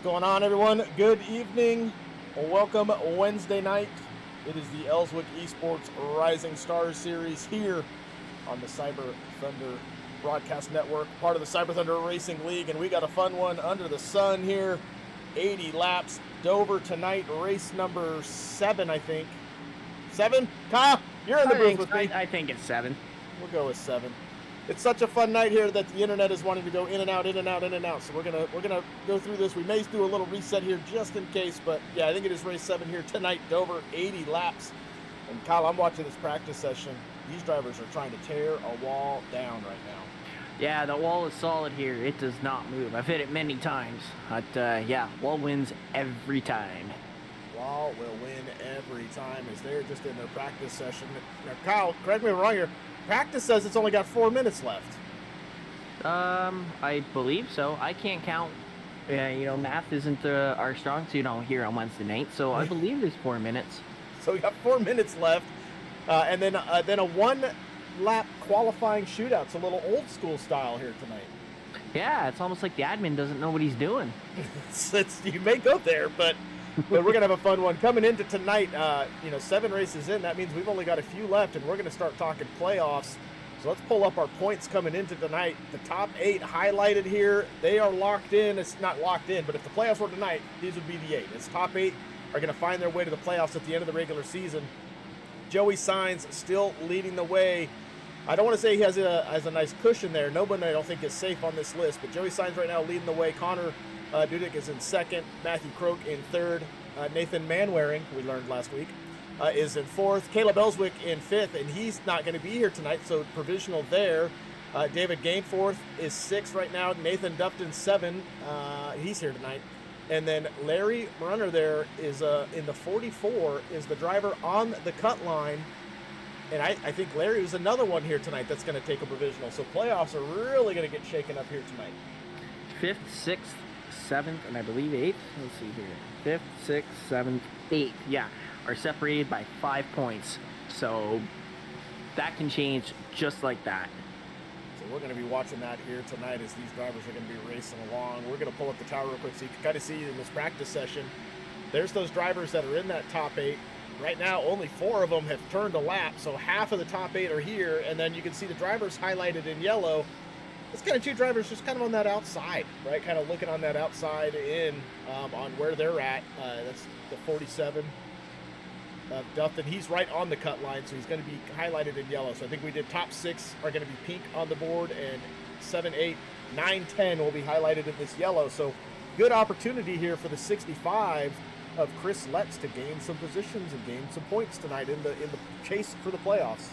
going on, everyone? Good evening. Welcome Wednesday night. It is the Elswick E-Sports Rising Stars series here on the Cyber Thunder Broadcast Network, part of the Cyber Thunder Racing League, and we got a fun one under the sun here. 80 laps, Dover tonight, race number 7, I think. 7? Kyle, you're in the booth with me. I think it's 7. We'll go with 7. It's such a fun night here that the internet is wanting to go in and out, in and out, in and out. So we're gonna go through this. We may do a little reset here just in case, but yeah, I think it is race 7 here tonight. Dover, 80 laps. And Kyle, I'm watching this practice session. These drivers are trying to tear a wall down right now. Yeah, the wall is solid here. It does not move. I've hit it many times. But yeah, wall wins every time. Wall will win every time as they're just in their practice session. Now, Kyle, correct me if I'm wrong here. Practice says it's only got 4 minutes left. I believe so. I can't count. Math isn't our strong suit here on Wednesday night, so I believe there's 4 minutes. So we got 4 minutes left, and then a one-lap qualifying shootout. It's a little old school style here tonight. Yeah, it's almost like the admin doesn't know what he's doing. You may go there, but we're going to have a fun one. Coming into tonight, 7 races in, that means we've only got a few left, and we're going to start talking playoffs. So let's pull up our points coming into tonight. The top 8 highlighted here. They are locked in. It's not locked in, but if the playoffs were tonight, these would be the 8. It's top 8 are going to find their way to the playoffs at the end of the regular season. Joey Sainz still leading the way. I don't want to say he has a nice cushion there. Nobody, I don't think, is safe on this list, but Joey Sainz right now leading the way. Connor Dudek is in second. Matthew Croak in third. Nathan Manwaring, we learned last week, is in fourth. Caleb Elswick in fifth, and he's not going to be here tonight, so provisional there. David Gainforth is sixth right now. Nathan Dupton, 7. He's here tonight. And then Larry Runner there is in the 44, is the driver on the cut line. And I think Larry was another one here tonight that's going to take a provisional. So playoffs are really going to get shaken up here tonight. 5th, 6th, 7th, and I believe 8th. Let's see here. 5th, 6th, 7th, 8th. Yeah, are separated by 5 points. So that can change just like that. So we're going to be watching that here tonight as these drivers are going to be racing along. We're going to pull up the tower real quick so you can kind of see in this practice session. There's those drivers that are in that top 8. Right now, only 4 of them have turned a lap, so half of the top 8 are here, and then you can see the drivers highlighted in yellow. It's kind of 2 drivers just kind of on that outside, right? Kind of looking on that outside in on where they're at. That's the 47 Dufton. He's right on the cut line, so he's going to be highlighted in yellow. So I think we did top 6 are going to be pink on the board, and 7, 8, 9, 10 will be highlighted in this yellow. So good opportunity here for the 65 of Chris Letts to gain some positions and gain some points tonight in the chase for the playoffs.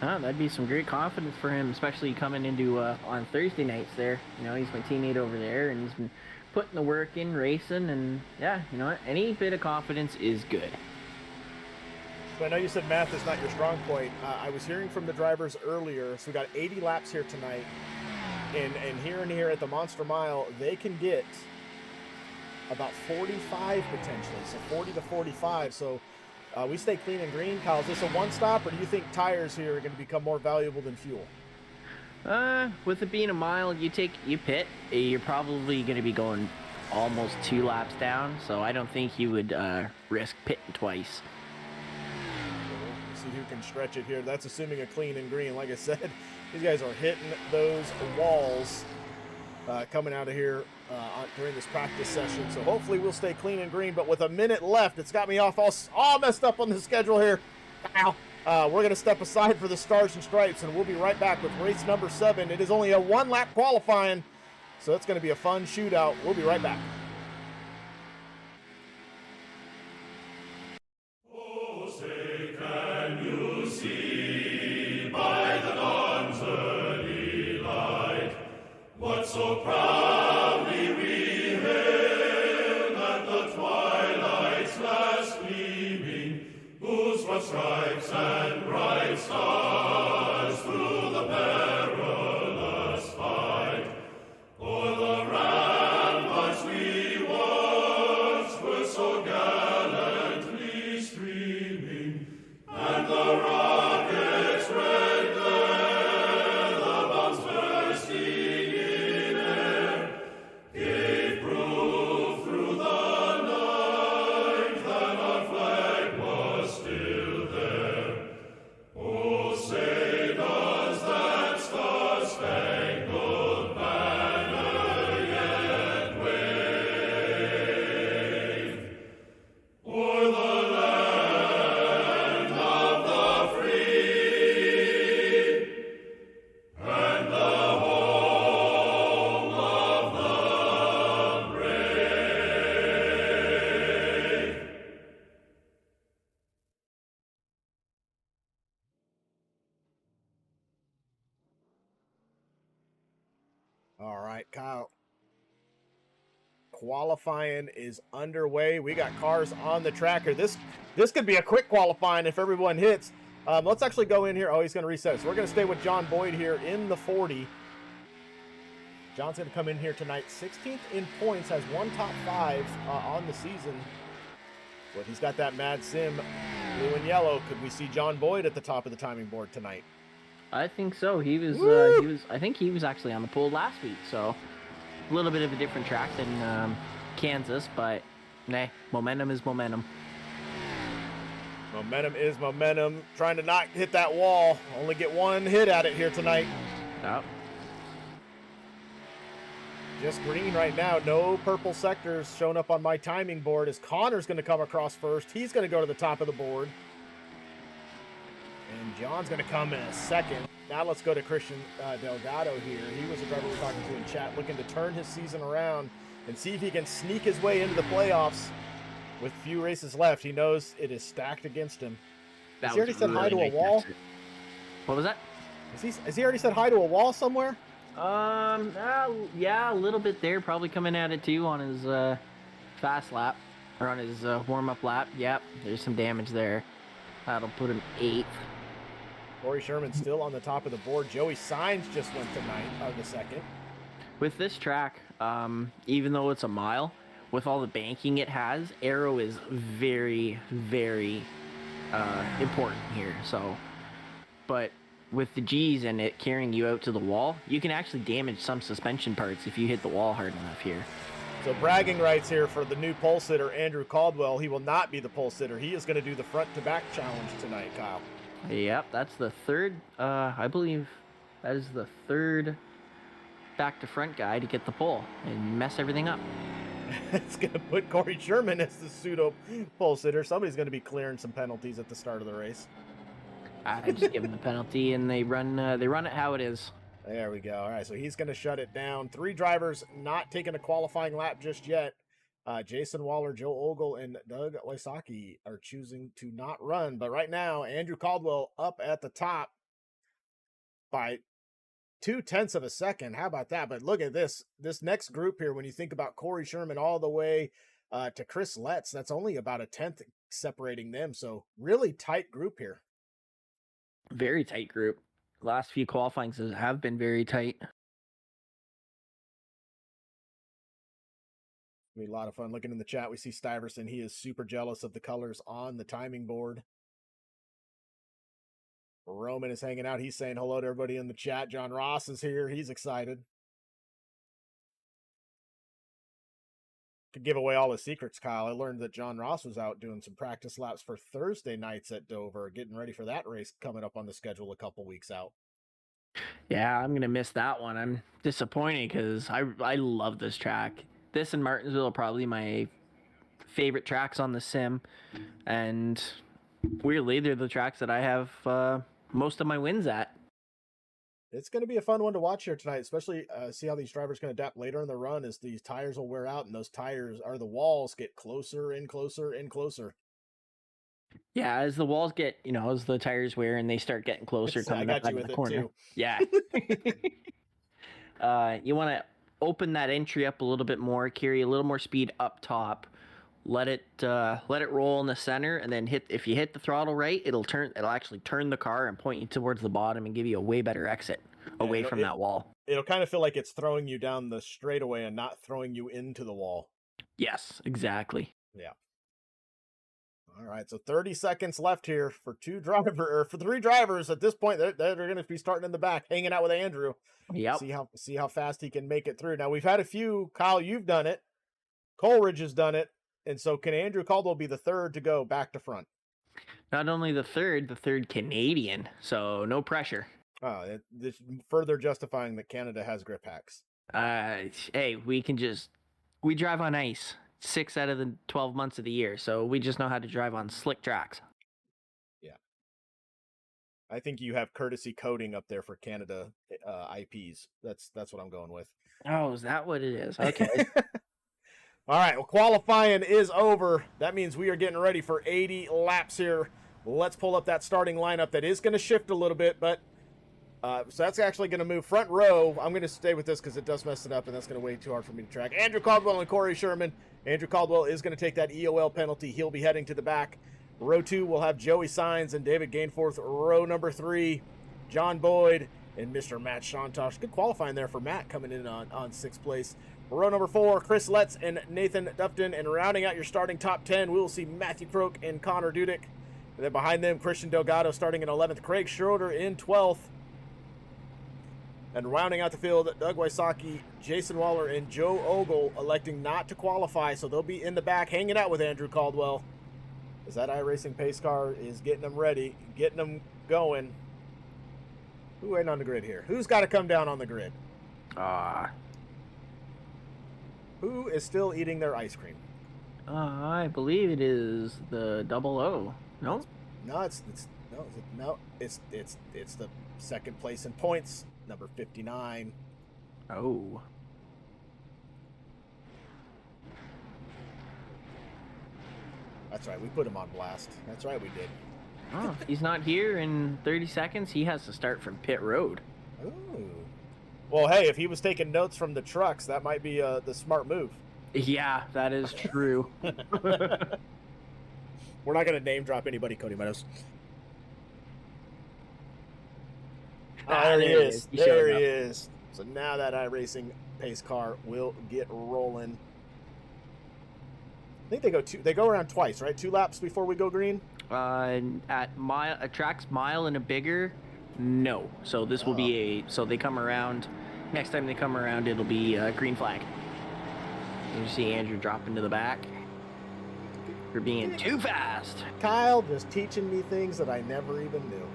That'd be some great confidence for him, especially coming into on Thursday nights there. He's my teammate over there, and he's been putting the work in, racing, and yeah, you know what? Any bit of confidence is good. So I know you said math is not your strong point. I was hearing from the drivers earlier, so we got 80 laps here tonight, and here at the Monster Mile, they can get about 45 potentially, so 40 to 45. So we stay clean and green. Kyle, is this a one-stop, or do you think tires here are going to become more valuable than fuel? With it being a mile, you pit, you're probably going to be going almost 2 laps down, so I don't think you would risk pitting twice. We'll see who can stretch it here. That's assuming a clean and green. Like I said, these guys are hitting those walls coming out of here during this practice session. So hopefully we'll stay clean and green, but with a minute left, it's got me all messed up on the schedule here. Wow. We're going to step aside for the Stars and Stripes, and we'll be right back with race number 7. It is only a 1-lap qualifying, so it's going to be a fun shootout. We'll be right back. Oh, say, can you see by the dawn's early light what so proudly we hailed at the twilight's last gleaming, whose broad stripes and bright stars through the perilous fight o'er the ramparts we watched were so gallantly streaming, and the rockets' red glare, the bombs bursting in air, gave proof All right, Kyle. Qualifying is underway. We got cars on the track here. This could be a quick qualifying if everyone hits. Let's actually go in here. Oh, he's going to reset it. So we're going to stay with John Boyd here in the 40. John's going to come in here tonight. 16th in points, has one top 5 on the season. But he's got that Mad Sim blue and yellow. Could we see John Boyd at the top of the timing board tonight? I think so. He was. I think he was actually on the pole last week. So a little bit of a different track than Kansas, but nah, momentum is momentum. Momentum is momentum. Trying to not hit that wall. Only get one hit at it here tonight. Yep. Just green right now. No purple sectors showing up on my timing board as Connor's going to come across first. He's going to go to the top of the board. And John's going to come in a second. Now let's go to Christian Delgado here. He was the driver we were talking to in chat, looking to turn his season around and see if he can sneak his way into the playoffs. With few races left, he knows it is stacked against him. Has he already said hi to a wall? What was that? Has he already said hi to a wall somewhere? Yeah, a little bit there. Probably coming at it too on his fast lap or on his warm-up lap. Yep, there's some damage there. That'll put him 8th. Corey Sherman still on the top of the board. Joey Sainz just went to 9th, or the 2nd. With this track, even though it's a mile, with all the banking it has, aero is very, very important here. So, but with the G's and it carrying you out to the wall, you can actually damage some suspension parts if you hit the wall hard enough here. So bragging rights here for the new pole sitter, Andrew Caldwell. He will not be the pole sitter. He is going to do the front-to-back challenge tonight, Kyle. Yep, that's the third, I believe that is the third back-to-front guy to get the pole and mess everything up. It's going to put Corey Sherman as the pseudo pole sitter. Somebody's going to be clearing some penalties at the start of the race. I just give him the penalty, and they run it how it is. There we go. All right, so he's going to shut it down. 3 drivers not taking a qualifying lap just yet. Jason Waller, Joe Ogle, and Doug Wysocki are choosing to not run. But right now, Andrew Caldwell up at the top by 0.2 of a second. How about that? But look at this next group here. When you think about Corey Sherman all the way to Chris Letts, that's only about a 10th separating them. So really tight group here. Very tight group. Last few qualifyings have been very tight. Be a lot of fun looking in the chat. We see Stiverson. He is super jealous of the colors on the timing board. Roman is hanging out. He's saying hello to everybody in the chat. John Ross is here. He's excited. Could give away all the secrets, Kyle. I learned that John Ross was out doing some practice laps for Thursday nights at Dover, getting ready for that race coming up on the schedule a couple weeks out. Yeah, I'm going to miss that one. I'm disappointed because I love this track. This and Martinsville are probably my favorite tracks on the sim. And weirdly, they're the tracks that I have most of my wins at. It's going to be a fun one to watch here tonight, especially see how these drivers can adapt later in the run as these tires will wear out and those tires or the walls get closer and closer and closer. Yeah, as the walls get, as the tires wear and they start getting closer coming up out of the corner. Too. Yeah. You want to open that entry up a little bit more, carry a little more speed up top, let it roll in the center, and then if you hit the throttle right, it'll actually turn the car and point you towards the bottom and give you a way better exit away from that wall. It'll kind of feel like it's throwing you down the straightaway and not throwing you into the wall. Yes, exactly. Yeah. All right, so 30 seconds left here for 3 drivers. At this point, they're going to be starting in the back, hanging out with Andrew. Yep. See how fast he can make it through. Now, we've had a few. Kyle, you've done it. Coleridge has done it. And so can Andrew Caldwell be the third to go back to front? Not only the third Canadian. So no pressure. Oh, this further justifying that Canada has grip hacks. Hey, we drive on ice 6 out of the 12 months of the year. So we just know how to drive on slick tracks. Yeah. I think you have courtesy coding up there for Canada IPs. That's what I'm going with. Oh, is that what it is? Okay. All right, well, qualifying is over. That means we are getting ready for 80 laps here. Let's pull up that starting lineup that is going to shift a little bit, but So that's actually going to move front row. I'm going to stay with this because it does mess it up, and that's going to be way too hard for me to track. Andrew Caldwell and Corey Sherman. Andrew Caldwell is going to take that EOL penalty. He'll be heading to the back. Row 2 will have Joey Signs and David Gainforth. Row number 3, John Boyd and Mr. Matt Shontosh. Good qualifying there for Matt coming in on 6th place. Row number 4, Chris Letts and Nathan Dufton. And rounding out your starting top 10, we will see Matthew Croak and Connor Dudek. And then behind them, Christian Delgado starting in 11th. Craig Schroeder in 12th. And rounding out the field, Doug Wysocki, Jason Waller, and Joe Ogle electing not to qualify. So they'll be in the back hanging out with Andrew Caldwell. As that iRacing pace car is getting them ready, getting them going. Who waiting on the grid here? Who's got to come down on the grid? Who is still eating their ice cream? I believe it is the 00. No? No, it's the second place in points, number 59. Oh. That's right, we put him on blast. That's right, we did. Oh, if he's not here in 30 seconds. He has to start from pit road. Ooh. Well, hey, if he was taking notes from the trucks, that might be the smart move. Yeah, that is true. We're not going to name drop anybody, Cody Meadows. There he is. There he is. So now that iRacing pace car will get rolling. I think they go around twice, right? 2 laps before we go green? At tracks mile and a bigger, no. So this will be so they come around, next time they come around, it'll be a green flag. You see Andrew drop into the back for being too fast. Kyle just teaching me things that I never even knew.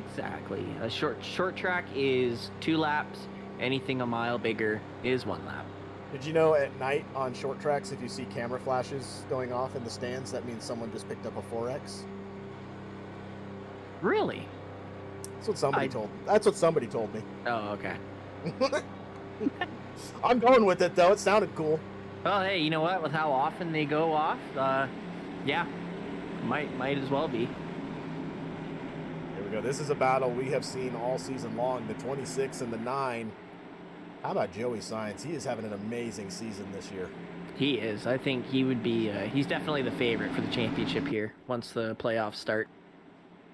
Exactly. A short track is 2 laps. Anything a mile bigger is 1 lap. Did you know at night on short tracks, if you see camera flashes going off in the stands, that means someone just picked up a 4X? Really? That's what somebody told me. Oh, okay. I'm going with it, though. It sounded cool. Well, hey, you know what? With how often they go off, yeah, might as well be. Here we go. This is a battle we have seen all season long, the 26 and the 9. How about Joey Signs? He is having an amazing season this year. He is. I think he would be, he's definitely the favorite for the championship here once the playoffs start.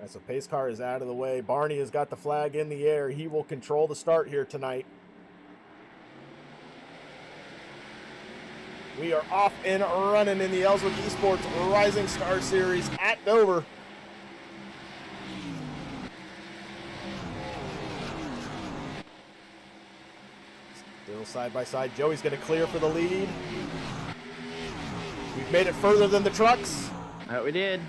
Right, so pace car is out of the way. Barney has got the flag in the air. He will control the start here tonight. We are off and running in the Elswick E-Sports Rising Star Series at Dover. Still side by side. Joey's going to clear for the lead. We've made it further than the trucks. That we did.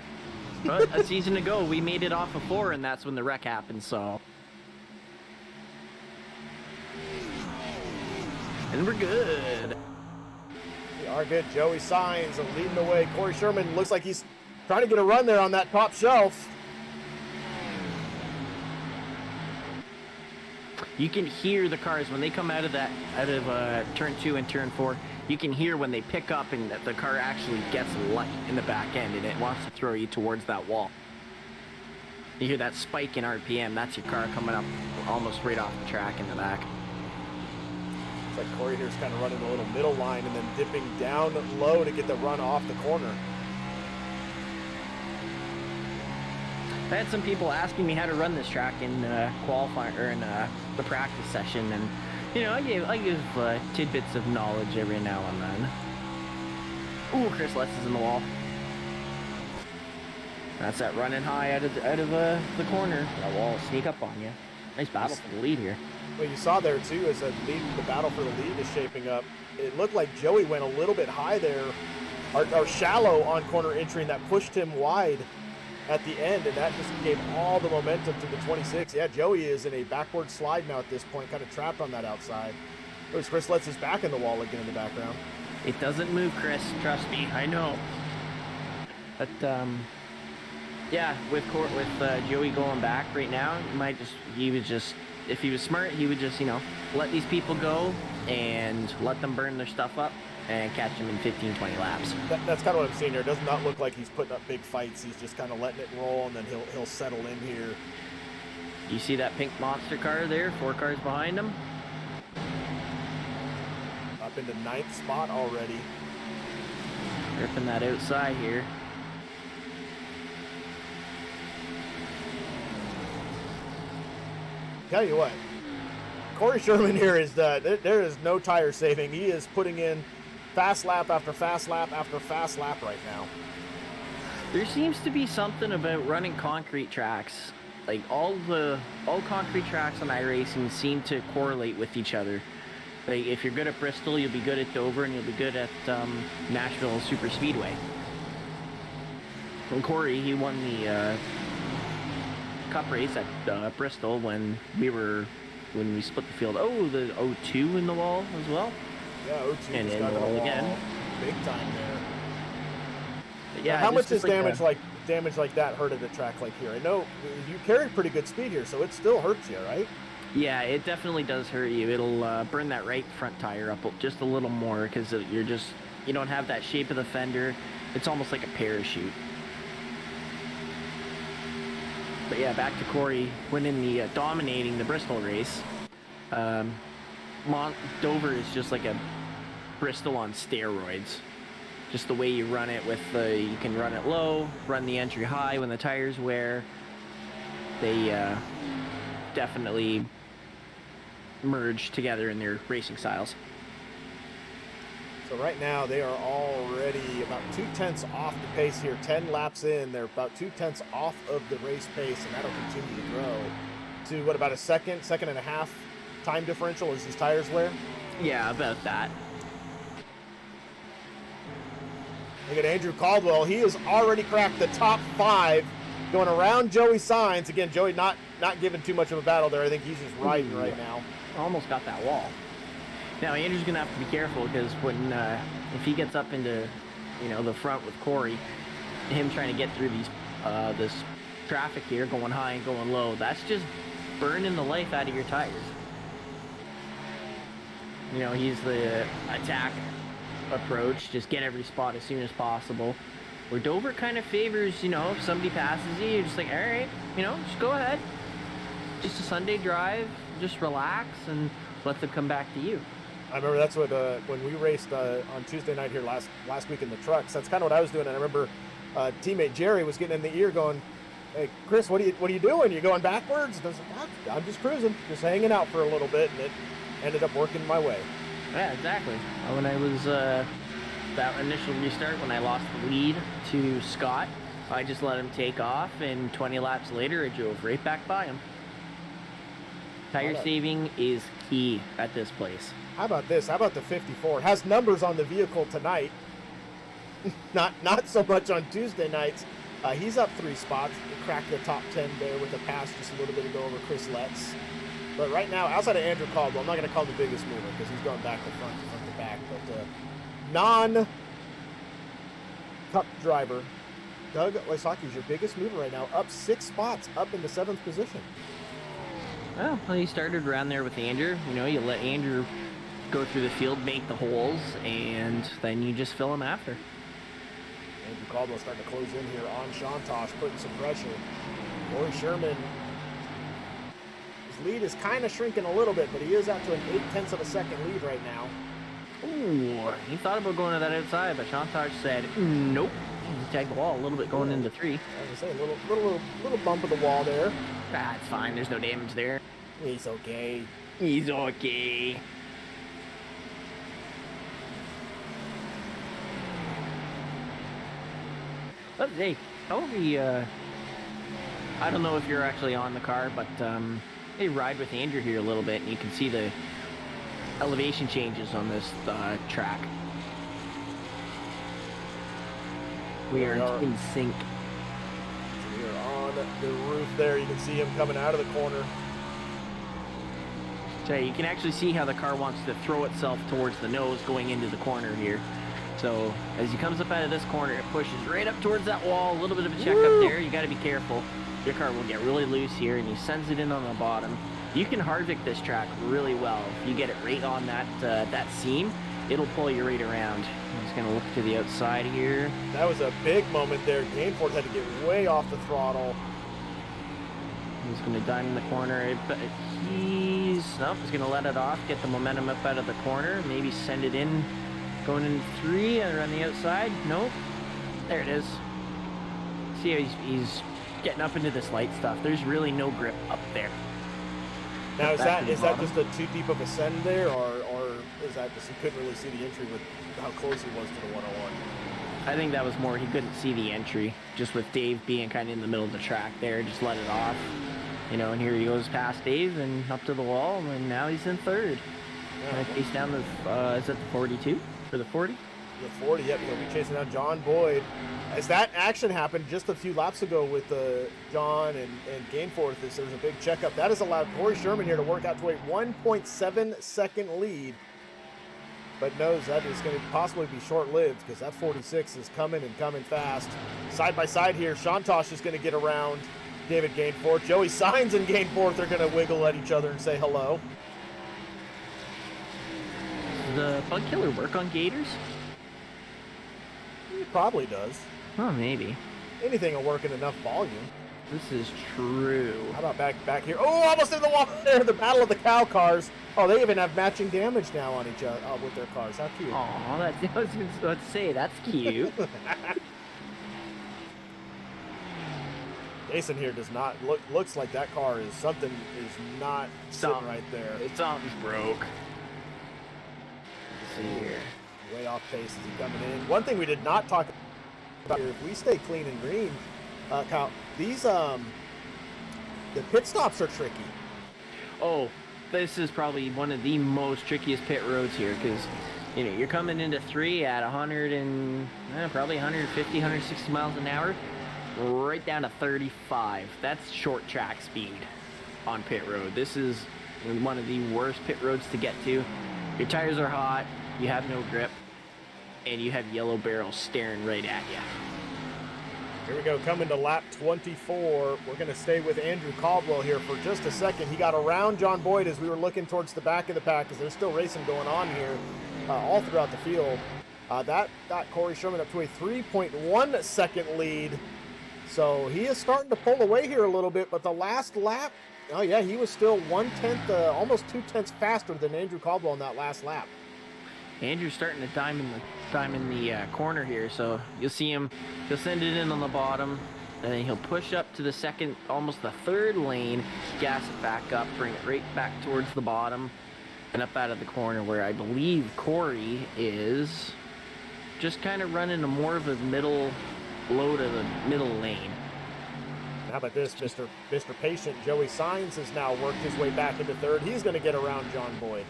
But a season ago, we made it off of 4, and that's when the wreck happened, so. And we're good. We are good. Joey Signs leading the way. Corey Sherman looks like he's trying to get a run there on that top shelf. You can hear the cars when they come out of turn 2 and turn 4. You can hear when they pick up and the car actually gets light in the back end and it wants to throw you towards that wall. You hear that spike in RPM. That's your car coming up almost right off the track in the back. It's like Corey here's kind of running a little middle line and then dipping down low to get the run off the corner. I had some people asking me how to run this track in qualifying or in the practice session, and you know, I give tidbits of knowledge every now and then. Ooh, Chris Letts is in the wall. That's that running high out of the corner. That wall will sneak up on you. Nice battle for the lead here. Well, you saw there too as the battle for the lead is shaping up. It looked like Joey went a little bit high there, or shallow on corner entry, and that pushed him wide at the end, and that just gave all the momentum to the 26. Yeah, Joey is in a backward slide now at this point, kind of trapped on that outside. Chris Letts his back in the wall again in the background. It doesn't move, Chris. Trust me, I know. But yeah, with Joey going back right now, if he was smart, he would just, you know, let these people go and let them burn their stuff up and catch him in 15, 20 laps. That's kind of what I'm seeing here. It does not look like he's putting up big fights. He's just kind of letting it roll, and then he'll settle in here. You see that pink monster car there? 4 cars behind him. Up into 9th spot already. Ripping that outside here. Tell you what, Corey Sherman here is there is no tire saving. He is putting in fast lap after fast lap after fast lap right now. There seems to be something about running concrete tracks. Like all concrete tracks on iRacing seem to correlate with each other. Like if you're good at Bristol, you'll be good at Dover, and you'll be good at Nashville Super Speedway. And Corey, he won the Cup race at Bristol when we split the field. Oh, the 02 in the wall as well. Yeah, 02 and in the wall again. Big time there. But yeah. Now, how much does damage like that hurt at a track like here? I know you carried pretty good speed here, so it still hurts you, right? Yeah, it definitely does hurt you. It'll burn that right front tire up just a little more because you don't have that shape of the fender. It's almost like a parachute. But yeah, back to Corey winning dominating the Bristol race. Dover is just like a Bristol on steroids. Just the way you run it with you can run it low, run the entry high when the tires wear. They definitely merge together in their racing styles. So right now they are already about 2/10 off the pace here. 10 laps in, they're about 2/10 off of the race pace, and that'll continue to grow to what, about a second and a half time differential as these tires wear? Yeah, about that. Look at Andrew Caldwell. He has already cracked the top 5 going around Joey Sainz. Again, Joey not giving too much of a battle there. I think he's just riding right now. Almost got that wall. Now Andrew's gonna have to be careful because when if he gets up into the front with Corey, him trying to get through this traffic here, going high and going low, that's just burning the life out of your tires. He's the attack approach, just get every spot as soon as possible. Where Dover kind of favors, if somebody passes you, you're just like, all right, just go ahead. Just a Sunday drive, just relax and let them come back to you. I remember that's what when we raced on Tuesday night here last week in the trucks. That's kind of what I was doing. And I remember teammate Jerry was getting in the ear going, "Hey Chris, what are you doing? You going backwards?" And I was like, "I'm just cruising, just hanging out for a little bit," and it ended up working my way. Yeah, exactly. When I was that initial restart, when I lost the lead to Scott, I just let him take off, and 20 laps later, I drove right back by him. Tire saving is key at this place. How about this? How about the 54? It has numbers on the vehicle tonight. not so much on Tuesday nights. He's up 3 spots. He cracked the top 10 there with a pass just a little bit ago over Chris Letts. But right now, outside of Andrew Caldwell, I'm not going to call him the biggest mover because he's going back to front to back. But non-Cup driver, Doug Wysocki is your biggest mover right now, up 6 spots, up into 7th position. Well, he started around there with Andrew. You let Andrew go through the field, make the holes, and then you just fill them after. Andrew Caldwell starting to close in here on Shantosh, putting some pressure. Corey Sherman, his lead is kind of shrinking a little bit, but he is out to an 0.8 of a second lead right now. Ooh, he thought about going to that outside, but Shantosh said, nope. He tagged the wall a little bit going into 3. I was going to say, a little bump of the wall there. That's fine. There's no damage there. He's okay. He's okay. But hey, how about we, I don't know if you're actually on the car, but hey, ride with Andrew here a little bit, and you can see the elevation changes on this track. We are in sync. We are on the roof there. You can see him coming out of the corner. So you can actually see how the car wants to throw itself towards the nose going into the corner here. So as he comes up out of this corner, it pushes right up towards that wall. A little bit of a check up there. You got to be careful. Your car will get really loose here, and he sends it in on the bottom. You can Harvick this track really well. If you get it right on that seam, it'll pull you right around. I'm just gonna look to the outside here. That was a big moment there. Gainford had to get way off the throttle. He's He's going to dime in the corner, but he's going to let it off, get the momentum up out of the corner, maybe send it in, going in 3 and on the outside. Nope. There it is. See how he's getting up into this light stuff. There's really no grip up there. Now, is that just a too deep of a send there, or is that just he couldn't really see the entry with how close he was to the 101? I think that was more he couldn't see the entry, just with Dave being kind of in the middle of the track there, just let it off. You know, and here he goes past Dave and up to the wall, and now he's in 3rd. Yeah. Chase down the, is that the 42 or the 40? The 40, yep, he'll be chasing down John Boyd. As that action happened just a few laps ago with John and Gainforth, there's a big checkup. That has allowed Corey Sherman here to work out to a 1.7 second lead, but knows that is going to possibly be short-lived because that 46 is coming and coming fast. Side by side here, Shantosh is going to get around David Gainforth. Joey Signs and Gainforth are going to wiggle at each other and say hello. Does the Bug Killer work on gators? It probably does. Oh, maybe. Anything will work in enough volume. This is true. How about back here? Oh, almost in the wall there. The battle of the cow cars. Oh, they even have matching damage now on each other with their cars. How cute. Aw, I was about to say, that's cute. Jason here does not looks like that car is something is not sitting right there. Something's broke. Let's see here. Way off pace as he coming in. One thing we did not talk about here, if we stay clean and green, Kyle, these the pit stops are tricky. Oh, this is probably one of the most trickiest pit roads here because you know you're coming into 3 at 100 and probably 150, 160 miles an hour, right down to 35. That's short track speed on pit road. This is one of the worst pit roads to get to. Your tires are hot. You have no grip, and you have yellow barrels staring right at you. Here we go, coming to lap 24. We're going to stay with Andrew Caldwell here for just a second. He got around John Boyd as we were looking towards the back of the pack, because there's still racing going on here all throughout the field. That got Corey Sherman up to a 3.1 second lead. So he is starting to pull away here a little bit, but the last lap, oh yeah, he was still 1/10, almost 2/10 faster than Andrew Caldwell in that last lap. Andrew's starting to dime in the corner here, so you'll see him. He'll send it in on the bottom, and then he'll push up to the second, almost the 3rd lane, gas it back up, bring it right back towards the bottom, and up out of the corner where I believe Corey is just kind of running a more of a middle, low to the middle lane. How about this, Mr. Patient? Joey Signs has now worked his way back into 3rd. He's going to get around John Boyd.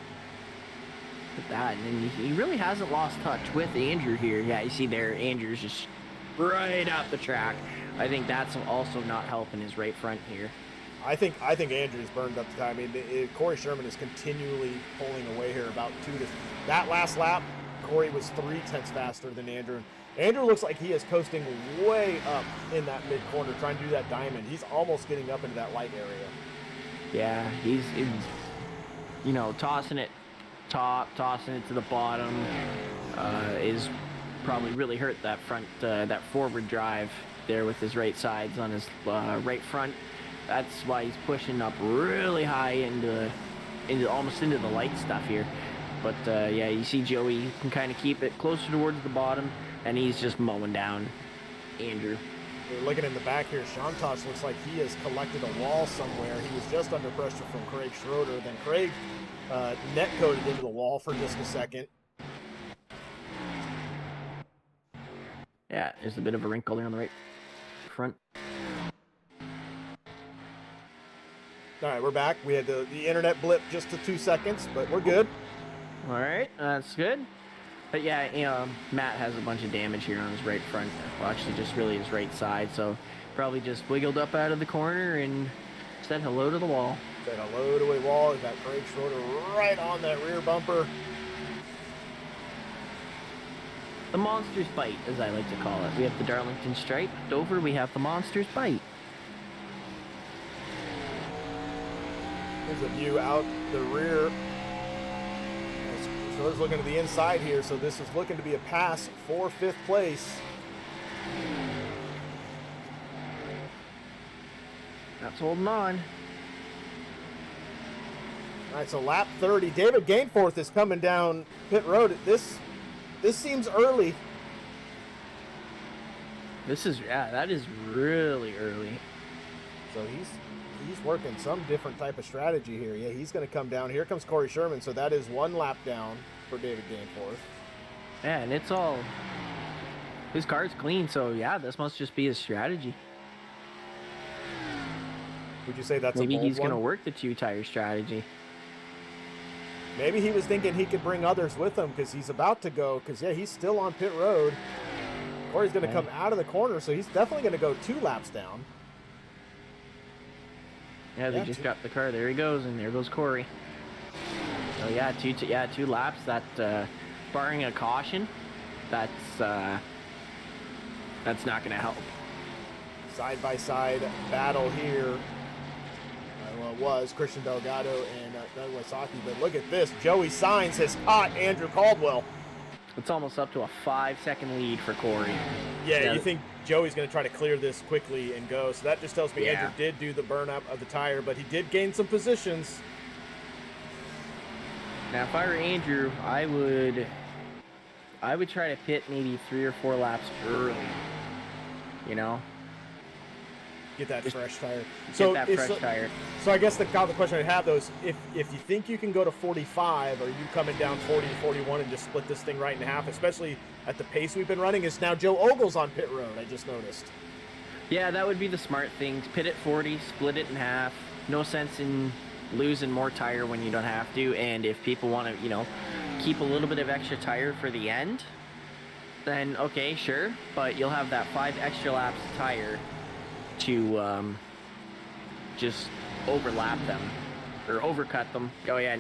That, and he really hasn't lost touch with Andrew here. Yeah, you see there, Andrew's just right out the track. I think that's also not helping his right front here. I think Andrew's burned up the time. I mean, Corey Sherman is continually pulling away here about 2 to... That last lap, Corey was 3/10 faster than Andrew. Andrew looks like he is coasting way up in that mid-corner, trying to do that diamond. He's almost getting up into that light area. Yeah, he's you know, tossing it top, tossing it to the bottom, is probably really hurt that front, that forward drive there with his right sides on his right front. That's why he's pushing up really high into almost into the light stuff here. But yeah, you see Joey can kind of keep it closer towards the bottom, and he's just mowing down Andrew. We're looking in the back here. Shantosh looks like he has collected a wall somewhere. He was just under pressure from Craig Schroeder. Then Craig net coded into the wall for just a second. Yeah, there's a bit of a wrinkle there on the right front. All right, we're back. We had the internet blip just to 2 seconds, but we're good. All right, that's good. But yeah, you know, Matt has a bunch of damage here on his right front. Well, actually, just really his right side. So probably just wiggled up out of the corner and said hello to the wall. Said hello to a wall. We've got Craig Schroeder right on that rear bumper. The Monster's Bite, as I like to call it. We have the Darlington Stripe. Dover, we have the Monster's Bite. There's a view out the rear. Schroeder's looking to the inside here, so this is looking to be a pass for 5th place. That's holding on. All right, so lap 30. David Gainforth is coming down pit road. This seems early. That is really early. So he's working some different type of strategy here. Yeah, he's going to come down. Here comes Corey Sherman. So that is 1 lap down for David Gainforth. Yeah, and it's all... His car's clean, so yeah, this must just be his strategy. Would you say that's maybe a bold he's going to one? work the 2-tire strategy? Maybe he was thinking he could bring others with him because he's about to go. Because, yeah, he's still on pit road. Corey's going to come out of the corner, so he's definitely going to go 2 laps down. Yeah, they just got the car. There he goes, and there goes Corey. So yeah, 2 laps. That barring a caution, that's not going to help. Side-by-side battle here. Well, it was Christian Delgado and Doug Wysocki, but look at this. Joey Sainz has caught Andrew Caldwell. It's almost up to a 5-second lead for Corey. Yeah, you think Joey's going to try to clear this quickly and go. So that just tells me Andrew did do the burn-up of the tire, but he did gain some positions. Now, if I were Andrew, I would try to pit maybe 3 or 4 laps early. You know? Get that fresh tire. Get that fresh tire. So I guess the question I have, though, is if you think you can go to 45, are you coming down 40 to 41 and just split this thing right in half, especially at the pace we've been running? Is now Joe Ogle's on pit road, I just noticed. Yeah, that would be the smart thing. Pit at 40, split it in half. No sense in losing more tire when you don't have to. And if people want to, keep a little bit of extra tire for the end, then okay, sure. But you'll have that 5 extra laps of tire to just overlap them or overcut them. Oh yeah,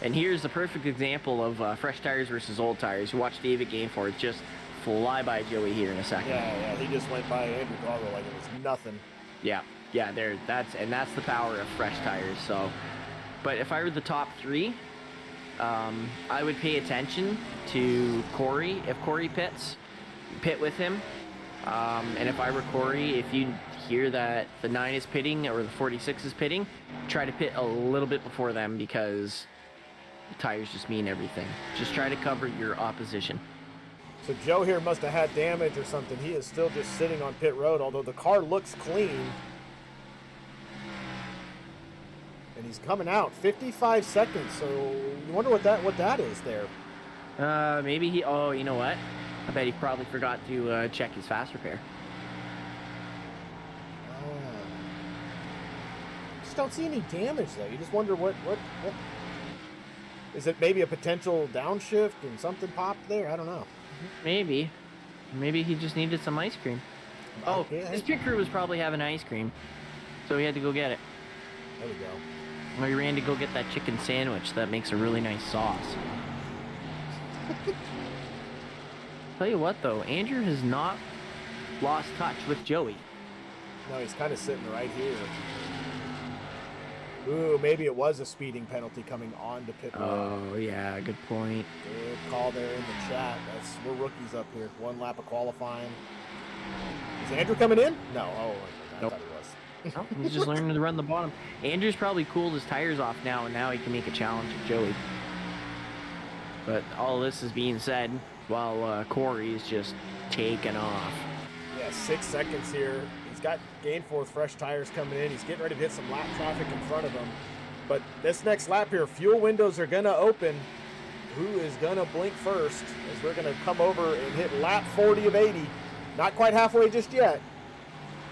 and here's the perfect example of fresh tires versus old tires. You watch David Gainforth just fly by Joey here in a second. Yeah, he just went by Andrew Caldwell like it was nothing. Yeah, that's the power of fresh tires. So, but if I were the top 3, I would pay attention to Corey. If Corey pit with him. And if I were Corey, if you hear that the 9 is pitting or the 46 is pitting, try to pit a little bit before them because the tires just mean everything. Just try to cover your opposition. So Joe here must have had damage or something. He is still just sitting on pit road, although the car looks clean. And he's coming out 55 seconds. So you wonder what that is there. Maybe he. Oh, you know what? I bet he probably forgot to check his fast repair. Just don't see any damage though. You just wonder what is it? Maybe a potential downshift and something popped there. I don't know. Maybe he just needed some ice cream. Oh, his pit crew was probably having ice cream, so he had to go get it. There we go. Well, he ran to go get that chicken sandwich that makes a really nice sauce. Tell you what, though, Andrew has not lost touch with Joey. No, he's kind of sitting right here. Ooh, maybe it was a speeding penalty coming on to pit road. Oh, yeah, good point. Good call there in the chat. We're rookies up here. 1 lap of qualifying. Is Andrew coming in? No. Oh, I nope. thought he was. No, he's just learning to run the bottom. Andrew's probably cooled his tires off now, and now he can make a challenge with Joey. But all this is being said while Corey is just taking off. Yeah, 6 seconds here. He's got Gainforth fresh tires coming in. He's getting ready to hit some lap traffic in front of him. But this next lap here, fuel windows are going to open. Who is going to blink first as we're going to come over and hit lap 40 of 80. Not quite halfway just yet,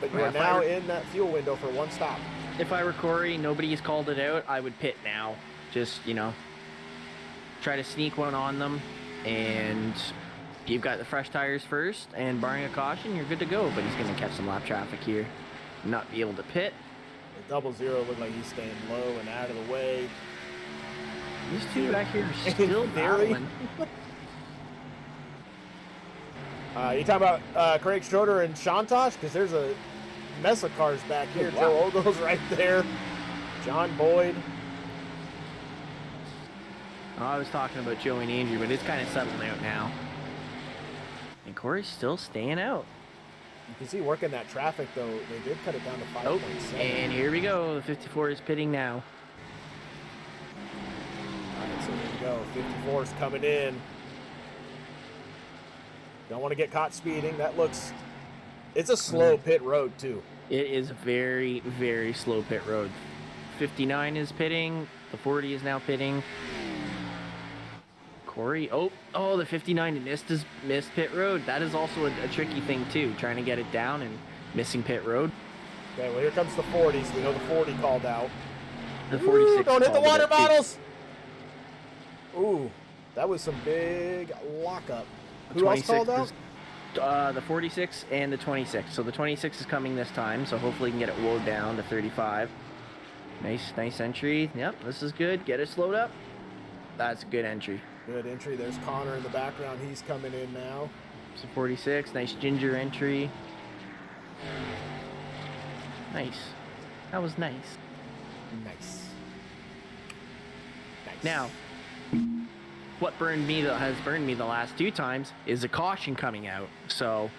but you are now in that fuel window for 1 stop. If I were Corey, nobody's called it out, I would pit now. Just, try to sneak one on them, and you've got the fresh tires first, and barring a caution, you're good to go. But he's going to catch some lap traffic here, not be able to pit. The 00 looked like he's staying low and out of the way. These two back here are still battling. You talking about Craig Schroeder and Shantosh? Because there's a mess of cars back here. Oh, wow. Joe Ogle's right there. John Boyd. Oh, I was talking about Joey and Andrew, but it's kind of settling out now. And Corey's still staying out. You can see working that traffic, though. They did cut it down to 5.7. Oh, and here we go. The 54 is pitting now. All right, so here we go. 54 is coming in. Don't want to get caught speeding. That looks... It's a slow pit road, too. It is a very, very slow pit road. 59 is pitting. The 40 is now pitting. Corey, oh, the 59 missed pit road. That is also a tricky thing too, trying to get it down and missing pit road. Okay, well here comes the 40s. We know the 40 called out. The 46. Ooh, don't hit the water bottles. Ooh, that was some big lockup. Who else called out? The 46 and the 26. So the 26 is coming this time, so hopefully we can get it lowered down to 35. Nice entry. Yep, this is good. Get it slowed up. That's a good entry. Good entry. There's Connor in the background. He's coming in now. So 46. Nice ginger entry. Nice. That was nice. Nice. Now, what has burned me the last 2 times is a caution coming out. So,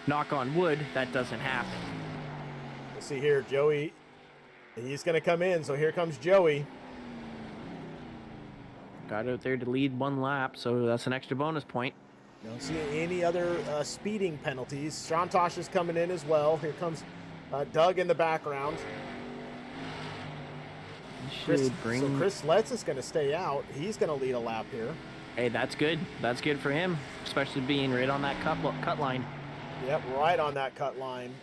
knock on wood, that doesn't happen. We'll see here, Joey. He's going to come in, so here comes Joey. Got out there to lead 1 lap, so that's an extra bonus point. Don't see any other speeding penalties. Sean Tosh is coming in as well. Here comes Doug in the background. So Chris Letts is going to stay out. He's going to lead a lap here. Hey, that's good. That's good for him, especially being right on that cut line. Yep, right on that cut line.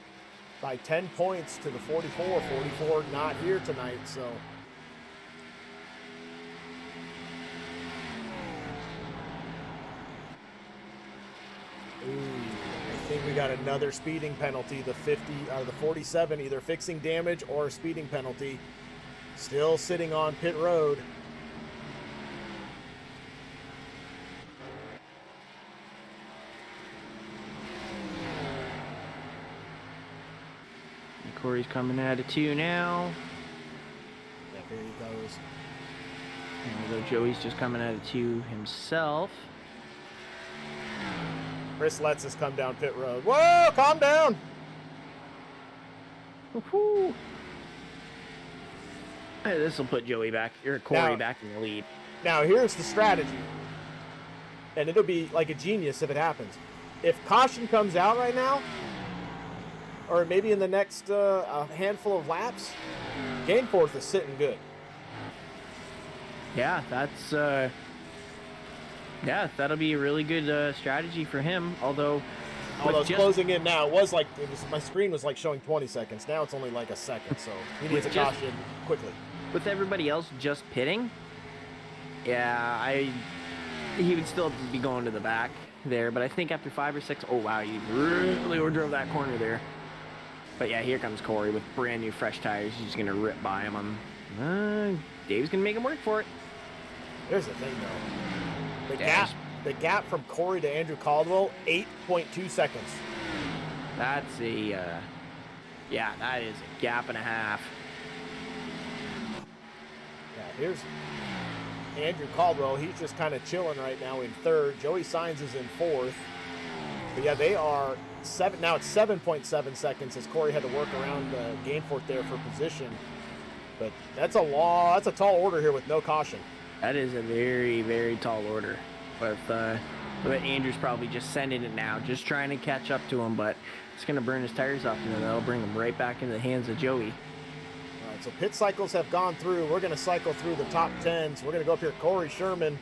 By 10 points to the 44. 44 not here tonight, so... Ooh, I think we got another speeding penalty. The 47, either fixing damage or speeding penalty. Still sitting on pit road. And Corey's coming out of 2 now. Yeah, here he goes. Although Joey's just coming out of 2 himself. Chris Letts has come down pit road. Whoa, calm down. Woohoo. Hey, this will put Corey back in the lead. Now, here's the strategy. And it'll be like a genius if it happens. If caution comes out right now, or maybe in the next handful of laps, Gainforth is sitting good. Yeah, that's... Yeah, that'll be a really good strategy for him. Although it's closing in now. My screen was like showing 20 seconds. Now it's only like a second, so he needs a caution quickly. With everybody else just pitting, yeah, he would still be going to the back there. But I think after 5 or 6, oh wow, he really overdrove that corner there. But yeah, here comes Corey with brand new fresh tires. He's just gonna rip by him on. Dave's gonna make him work for it. Here's the thing, though. The gap from Corey to Andrew Caldwell, 8.2 seconds. That's that is a gap and a half. Yeah, here's Andrew Caldwell. He's just kind of chilling right now in 3rd. Joey Sainz is in 4th. But yeah, they are 7. Now it's 7.7 seconds as Corey had to work around Gainforth there for position. But that's a tall order here with no caution. That is a very, very tall order. But Andrew's probably just sending it now, just trying to catch up to him, but it's going to burn his tires up, and then that'll bring him right back into the hands of Joey. All right, so pit cycles have gone through. We're going to cycle through the top 10s. We're going to go up here. Corey Sherman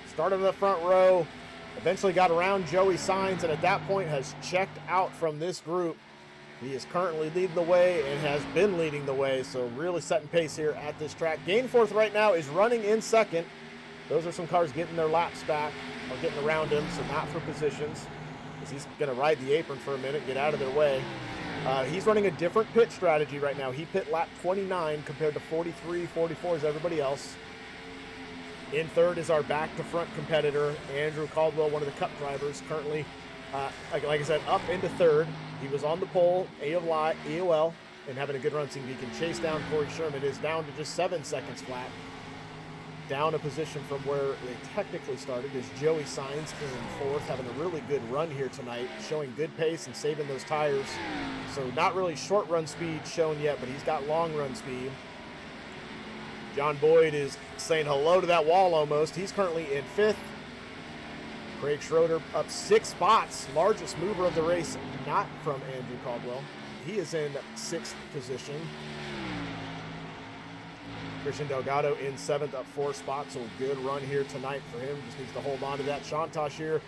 started in the front row, eventually got around Joey Sainz, and at that point has checked out from this group. He is currently leading the way and has been leading the way, so really setting pace here at this track. Gainforth right now is running in 2nd. Those are some cars getting their laps back or getting around him, so not for positions. Because he's going to ride the apron for a minute, get out of their way. He's running a different pit strategy right now. He pit lap 29 compared to 43, 44 as everybody else. In 3rd is our back-to-front competitor, Andrew Caldwell, one of the Cup drivers, currently, like I said, up into 3rd. He was on the pole, AOL, and having a good run, seeing if he can chase down Corey Sherman. It is down to just 7 seconds flat. down a position from where they technically started is Joey Sainz in 4th, having a really good run here tonight, showing good pace and saving those tires. So not really short run speed shown yet, but he's got long run speed. John Boyd is saying hello to that wall almost. He's currently in 5th. Craig Schroeder up 6 spots, largest mover of the race, not from Andrew Caldwell. He is in 6th position. Christian Delgado in 7th, up 4 spots, so a good run here tonight for him. Just needs to hold on to that. Sean Tashier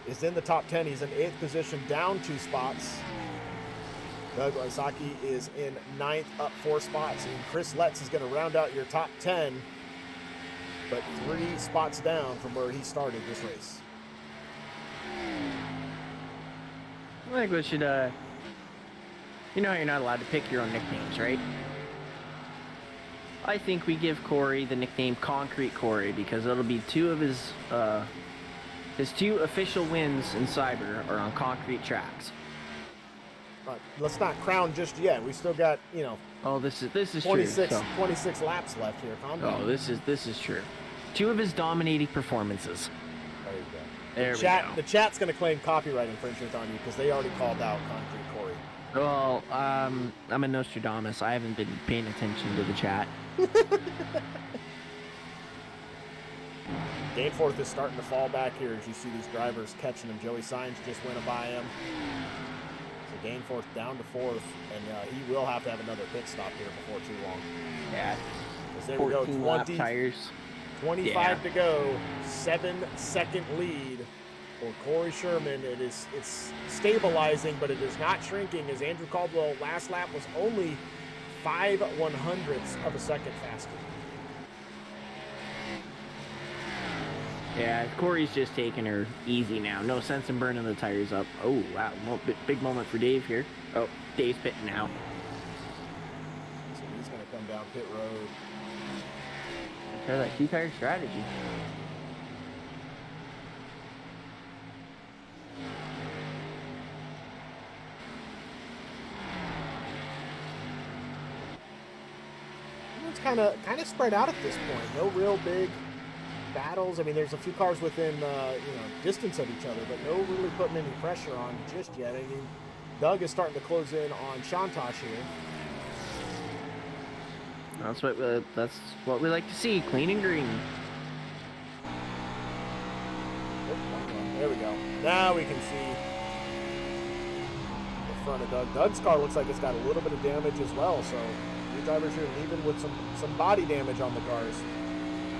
is in the top 10. He's in 8th position, down 2 spots. Doug Isaki is in 9th, up 4 spots. And Chris Letts is going to round out your top 10, but 3 spots down from where he started this race. I think we should, you know you're not allowed to pick your own nicknames, right? I think we give Corey the nickname Concrete Corey because it'll be 2 of his 2 official wins in Cyber are on concrete tracks. But let's not crown just yet. We still got, you know. Oh, this is 26, true. So. 26 laps left here. Calm down. Oh, this is true. 2 of his dominating performances. There you go. There we go. The chat's going to claim copyright infringement on you because they already called out Concrete Corey. Well, I'm a Nostradamus. I haven't been paying attention to the chat. Danforth is starting to fall back here as you see these drivers catching him. Joey Sainz just went by him. So Danforth down to 4th, and he will have to have another pit stop here before too long. Yeah. There we go, 14 tires. 25 to go, 7-second lead for Corey Sherman. It's stabilizing, but it is not shrinking as Andrew Caldwell last lap was only 0.05 of a second faster. Yeah, Corey's just taking her easy now. No sense in burning the tires up. Oh, wow. Big moment for Dave here. Oh, Dave's pitting now. So he's going to come down pit road. Try that 2-tire strategy. It's kind of spread out at this point. No real big battles. I mean, there's a few cars within distance of each other, but no really putting any pressure on just yet. I mean, Doug is starting to close in on Shantosh here. That's what we like to see. Clean and green. There we go. Now we can see the front of Doug. Doug's car looks like it's got a little bit of damage as well. So the drivers here leaving with some body damage on the cars.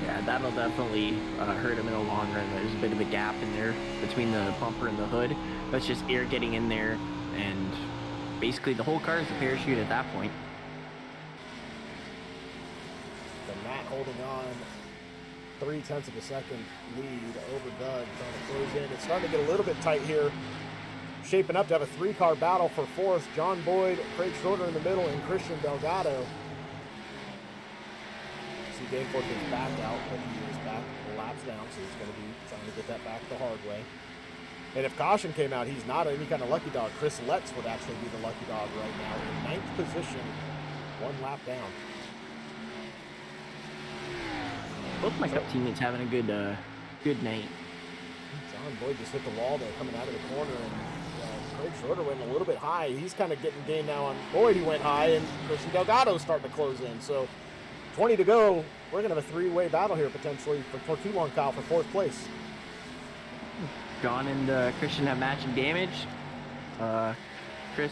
Yeah, that'll definitely hurt him in the long run. There's a bit of a gap in there between the bumper and the hood. That's just air getting in there, and basically the whole car is a parachute at that point. The Matt holding on 0.3 of a second lead over Doug, trying to close in. It's starting to get a little bit tight here. Shaping up to have a 3-car battle for 4th. John Boyd, Craig Schroeder in the middle, and Christian Delgado. See Danforth is back out, but he is back laps down, so he's going to be trying to get that back the hard way. And if caution came out, he's not any kind of lucky dog. Chris Letts would actually be the lucky dog right now. In 9th position, 1 lap down. Both my Cup teammates having a good night. John Boyd just hit the wall there coming out of the corner, and Craig Schroeder went a little bit high. He's kind of getting gained now on Boyd. He went high, and Christian Delgado's starting to close in. So 20 to go. We're going to have a 3-way battle here potentially for too long, Kyle, for 4th place. John and Christian have matching damage. Craig,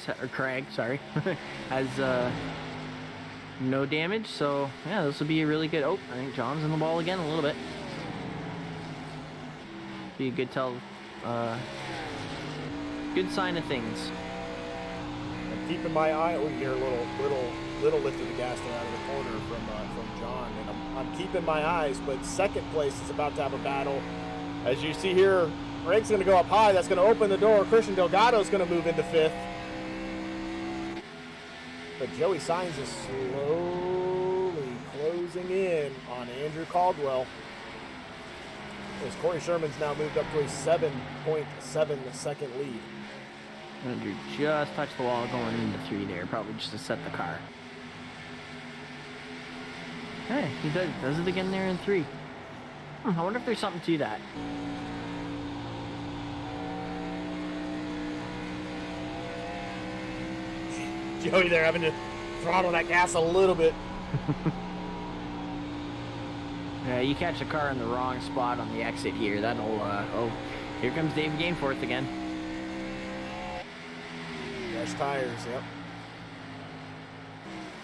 has no damage. So yeah, this will be a really good. Oh, I think John's in the ball again a little bit. Be a good good sign of things. I'm keeping my eye. We hear a little lift of the gas there out of the corner from John, and I'm keeping my eyes. But 2nd place is about to have a battle. As you see here, Craig's going to go up high. That's going to open the door. Christian Delgado's going to move into 5th. But Joey Sainz is slowly closing in on Andrew Caldwell. As Corey Sherman's now moved up to a 7.7 second lead. Andrew just touched the wall going into 3 there, probably just to set the car. Hey, he does it again there in 3. I wonder if there's something to that. Joey there having to throttle that gas a little bit. You catch a car in the wrong spot on the exit here. That'll, oh, here comes Dave Gainforth again. Fresh tires, yep.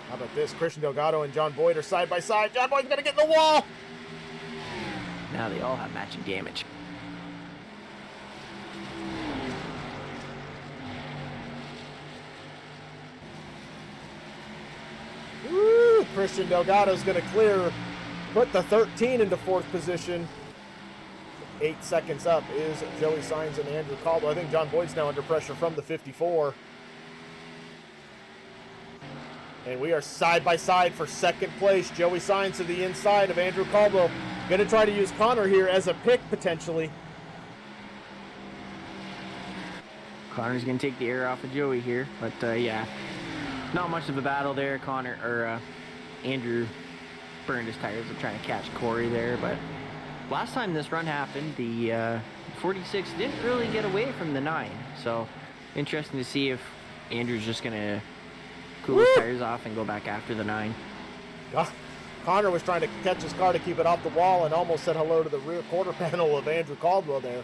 How about this? Christian Delgado and John Boyd are side by side. John Boyd's gonna get in the wall. Now they all have matching damage. Woo! Christian Delgado's gonna clear, put the 13 into 4th position. 8 seconds up is Joey Sainz and Andrew Caldwell. I think John Boyd's now under pressure from the 54. And we are side by side for 2nd place. Joey Sainz to the inside of Andrew Caldwell. Going to try to use Connor here as a pick potentially. Connor's going to take the air off of Joey here. But, yeah, not much of a battle there. Andrew burned his tires of trying to catch Corey there. But last time this run happened, the 46 didn't really get away from the 9. So, interesting to see if Andrew's just going to cool his tires off and go back after the 9. Connor was trying to catch his car to keep it off the wall and almost said hello to the rear quarter panel of Andrew Caldwell there.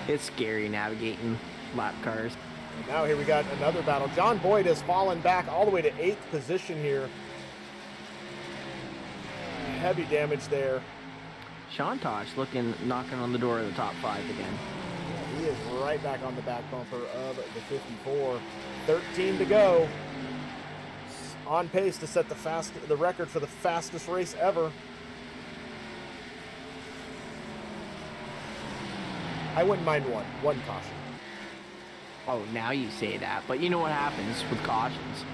It's scary navigating lap cars. And now here we got another battle. John Boyd has fallen back all the way to 8th position here. Heavy damage there. Sean Tosh knocking on the door of the top 5 again. Yeah, he is right back on the back bumper of the 54. 13 to go. On pace to set the record for the fastest race ever. I wouldn't mind one caution. Oh, now you say that, but you know what happens with cautions.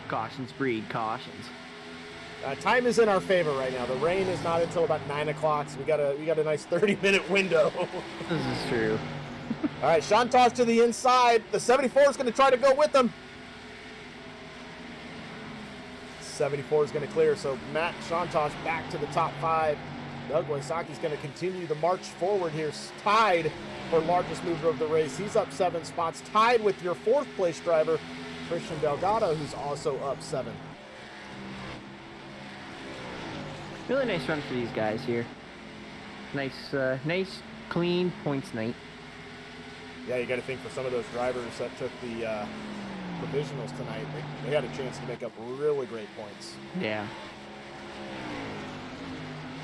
Cautions breed cautions. Time is in our favor right now. The rain is not until about 9 o'clock, so we got a nice 30-minute window. This is true. All right, Sean Tosh to the inside. The 74 is going to try to go with him. 74 is going to clear, so Sean Tosh back to the top 5. Doug Wysocki's going to continue the march forward here, tied for largest mover of the race. He's up 7 spots, tied with your 4th place driver, Christian Delgado, who's also up 7. Really nice run for these guys here. Nice, clean points night. Yeah, you got to think for some of those drivers that took the provisionals tonight, they had a chance to make up really great points. Yeah.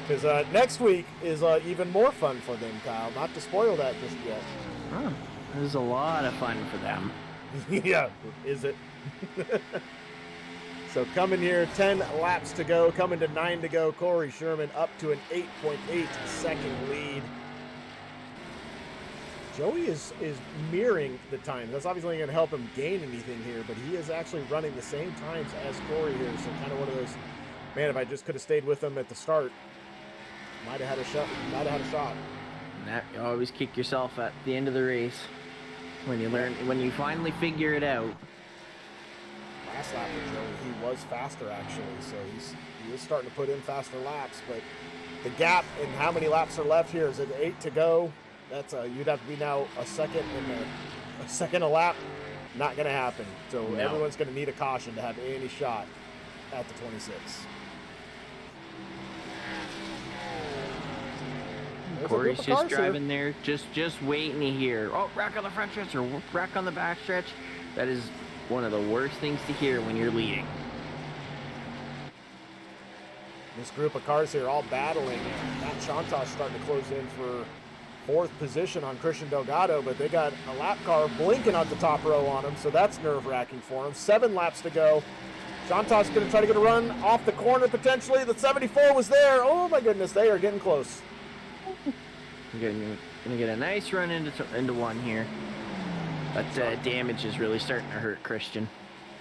Because next week is even more fun for them, Kyle. Not to spoil that just yet. Oh, there's a lot of fun for them. Yeah, is it? So coming here, 10 laps to go, coming to 9 to go. Corey Sherman up to an 8.8 second lead. Joey is mirroring the times. That's obviously going to help him gain anything here, but he is actually running the same times as Corey here. So kind of one of those, man, if I just could have stayed with him at the start, might have had a shot. And that, you always kick yourself at the end of the race when you finally figure it out. Last lap for Joey, he was faster actually, so he is starting to put in faster laps, but the gap in how many laps are left here is it 8 to go. That's you'd have to be now a second a lap. Not going to happen. So No. Everyone's going to need a caution to have any shot at the 26. Corey's just driving there, just waiting to hear, oh, wreck on the front stretch or wreck on the back stretch. That is one of the worst things to hear when you're leading. This group of cars here all battling. Matt Shontosh starting to close in for 4th position on Christian Delgado, but they got a lap car blinking out the top row on him, so that's nerve-wracking for him. 7 laps to go. Shontosh going to try to get a run off the corner potentially. The 74 was there. Oh my goodness, they are getting close. You're gonna get a nice run into one here. That damage is really starting to hurt Christian.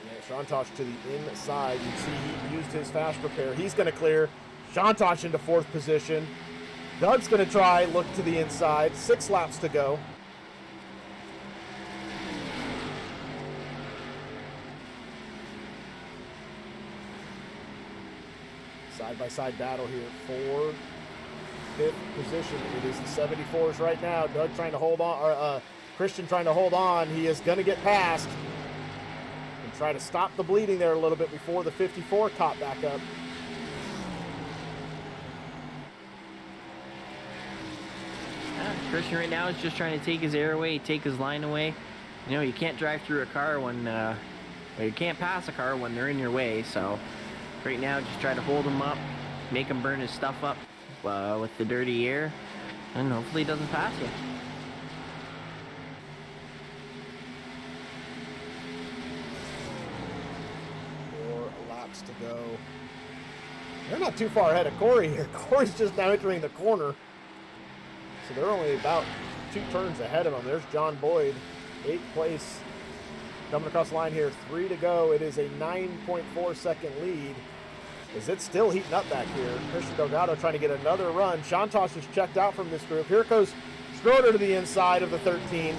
Yeah, Shontosh to the inside. You can see he used his fast prepare. He's going to clear. Shontosh into 4th position. Doug's going to try, look to the inside. 6 laps to go. Side-by-side battle here for 5th position. It is the 74s right now. Doug trying to hold on, or Christian trying to hold on. He is going to get past and try to stop the bleeding there a little bit before the 54 caught back up. Christian right now is just trying to take his air away, take his line away. You know, you can't drive through a car when, or you can't pass a car when they're in your way. So right now, just try to hold him up, make him burn his stuff up with the dirty air, and hopefully he doesn't pass you. 4 laps to go. They're not too far ahead of Corey here. Corey's just now entering the corner. So they're only about 2 turns ahead of him. There's John Boyd, 8th place. Coming across the line here, 3 to go. It is a 9.4 second lead. As it's still heating up back here. Christian Delgado trying to get another run. Shantosh is checked out from this group. Here goes Schroeder to the inside of the 13.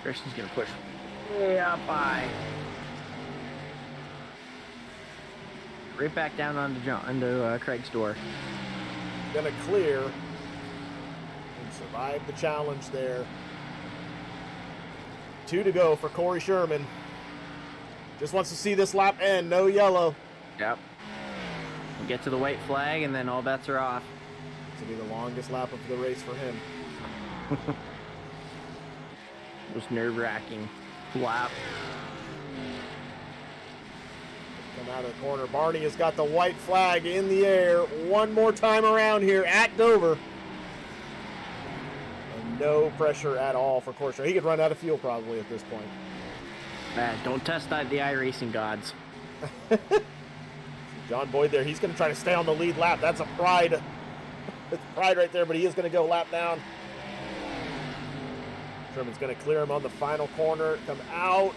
Christian's going to push way up high. Right back down onto Craig's door. Gonna clear and survive the challenge there. 2 to go for Corey Sherman. Just wants to see this lap end, no yellow. Yep. Get to the white flag and then all bets are off. This will be the longest lap of the race for him. Most nerve-wracking lap. Come out of the corner. Barney has got the white flag in the air one more time around here at Dover. And no pressure at all for Corey. He could run out of fuel probably at this point. Don't test the iRacing gods. John Boyd there. He's going to try to stay on the lead lap. That's a pride. That's pride right there, but he is going to go lap down. Sherman's going to clear him on the final corner. Come out.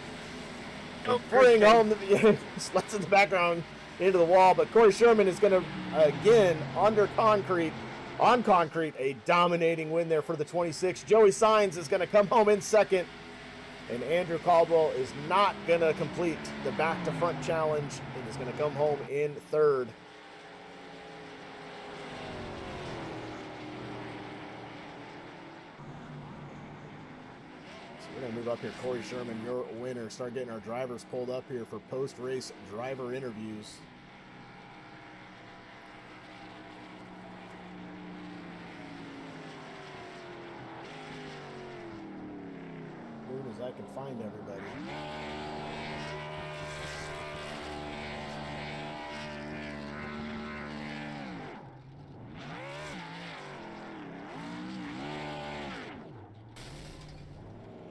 Bring home the slats in the background into the wall, but Corey Sherman is going to again on concrete, a dominating win there for the 26. Joey Sainz is going to come home in second, and Andrew Caldwell is not going to complete the back to front challenge and is going to come home in third. We're going to move up here. Corey Sherman, your winner. Start getting our drivers pulled up here for post-race driver interviews. As soon as I can find everybody.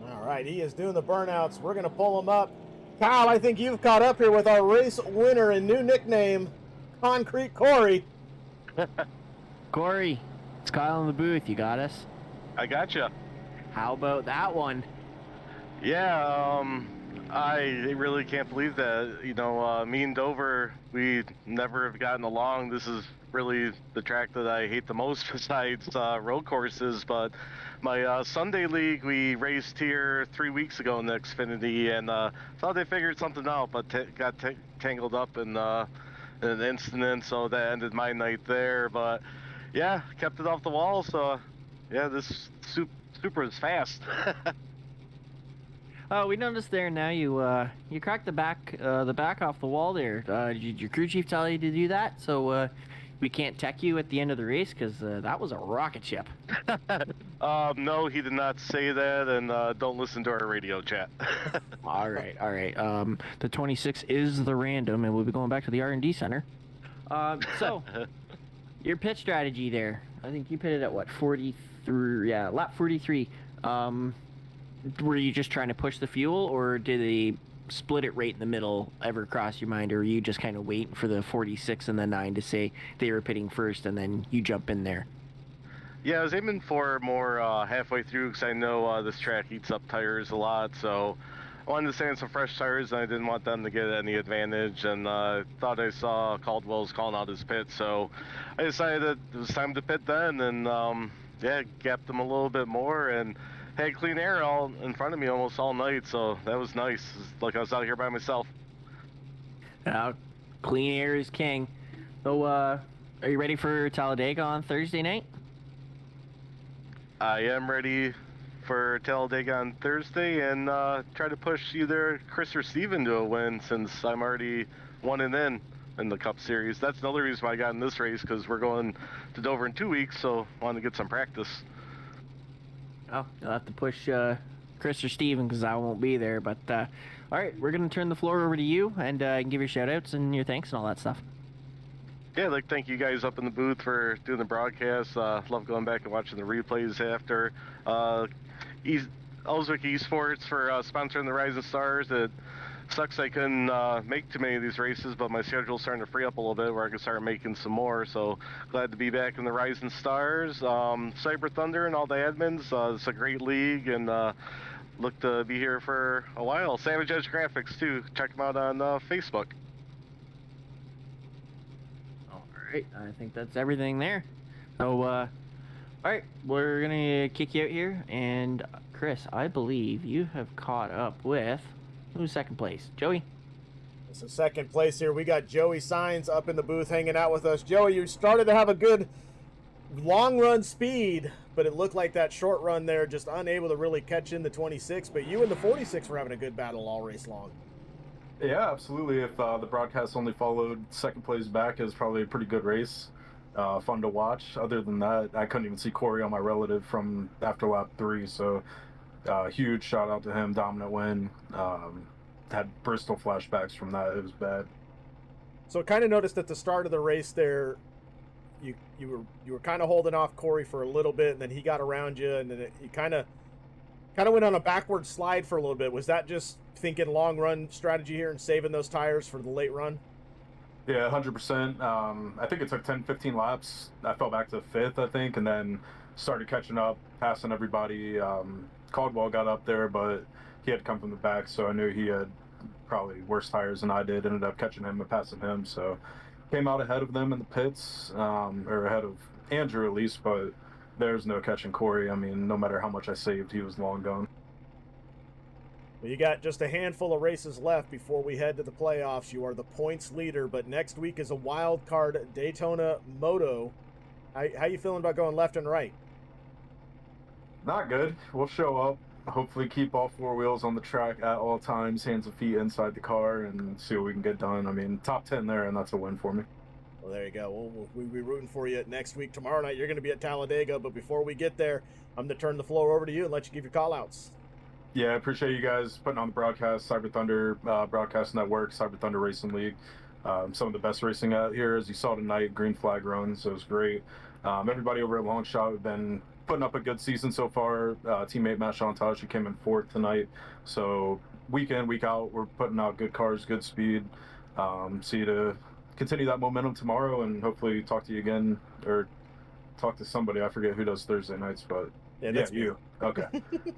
All right, he is doing the burnouts. We're going to pull him up. Kyle, I think you've caught up here with our race winner and new nickname, Concrete Corey. Corey, it's Kyle in the booth. You got us? I gotcha. How about that one? Yeah, I really can't believe that. You know, me and Dover, we never have gotten along. This is really the track that I hate the most besides road courses, but my Sunday league, we raced here 3 weeks ago in the Xfinity, and thought they figured something out, but got tangled up in an incident, so that ended my night there. But yeah, kept it off the wall, so yeah, this super is fast. Oh, we noticed there now you cracked the back off the wall there. Did your crew chief tell you to do that? So we can't tech you at the end of the race because that was a rocket ship. No, he did not say that, and don't listen to our radio chat. All right. The 26 is the random, and we'll be going back to the R&D center. So your pit strategy there. I think you pitted at what, 43? Yeah, lap 43. Were you just trying to push the fuel, or did they split it right in the middle ever cross your mind, or were you just kind of waiting for the 46 and the 9 to say they were pitting first and then you jump in there? Yeah, I was aiming for more halfway through because I know this track eats up tires a lot, so I wanted to stay on some fresh tires and I didn't want them to get any advantage, and thought I saw Caldwell's calling out his pit, so I decided that it was time to pit then, and yeah, gapped them a little bit more and had clean air all in front of me almost all night, so that was nice. It's like I was out here by myself. Clean air is king. So Are you ready for Talladega on Thursday night? I am ready for Talladega on Thursday and try to push either Chris or Steven to a win since I'm already 1-in the Cup Series. That's another reason why I got in this race because we're going to Dover in 2 weeks, so I want to get some practice. Oh, you'll have to push Chris or Steven because I won't be there. But all right, we're going to turn the floor over to you and give your shout-outs and your thanks and all that stuff. Yeah, I'd like to thank you guys up in the booth for doing the broadcast. Love going back and watching the replays after. Elswick E-Sports for sponsoring the Rising Stars. It sucks I couldn't make too many of these races, but my schedule's starting to free up a little bit where I can start making some more. So glad to be back in the Rising Stars. Cyber Thunder and all the admins. It's a great league and look to be here for a while. Savage Edge Graphics too. Check them out on Facebook. Right, I think that's everything there. So, all right, we're gonna kick you out here, and Chris, I believe you have caught up with who's second place? Joey. So second place here, we got Joey Signs up in the booth hanging out with us. Joey, you started to have a good long run speed, but it looked like that short run there, just unable to really catch in the 26. But you and the 46 were having a good battle all race long. Yeah, absolutely. If the broadcast only followed second place back, it was probably a pretty good race. Fun to watch. Other than that, I couldn't even see Corey on my relative from after lap 3. So huge shout out to him. Dominant win. Had Bristol flashbacks from that. It was bad. So I kind of noticed at the start of the race there, you were kind of holding off Corey for a little bit, and then he got around you, and then you kind of went on a backward slide for a little bit. Was that just thinking long run strategy here and saving those tires for the late run? Yeah, 100%. I think it took 10-15 laps. I fell back to 5th, I think, and then started catching up, passing everybody. Caldwell got up there, but he had to come from the back, so I knew he had probably worse tires than I did. Ended up catching him and passing him, so came out ahead of them in the pits, or ahead of Andrew at least, but there's no catching Corey. I mean, no matter how much I saved, he was long gone. Well, you got just a handful of races left before we head to the playoffs. You are the points leader, but next week is a wild card Daytona Moto. How you feeling about going left and right? Not good. We'll show up. Hopefully keep all 4 wheels on the track at all times, hands and feet inside the car, and see what we can get done. I mean, top 10 there, and that's a win for me. Well, there you go. We'll be rooting for you next week. Tomorrow night, you're going to be at Talladega, but before we get there, I'm going to turn the floor over to you and let you give your call-outs. Yeah, I appreciate you guys putting on the broadcast, Cyber Thunder Broadcast Network, Cyber Thunder Racing League. Some of the best racing out here, as you saw tonight, green flag runs, so it was great. Everybody over at Longshot have been putting up a good season so far. Teammate Matt Chantage, he came in 4th tonight. So week in, week out, we're putting out good cars, good speed. See you to continue that momentum tomorrow and hopefully talk to you again, or talk to somebody. I forget who does Thursday nights, but yeah, you. Okay.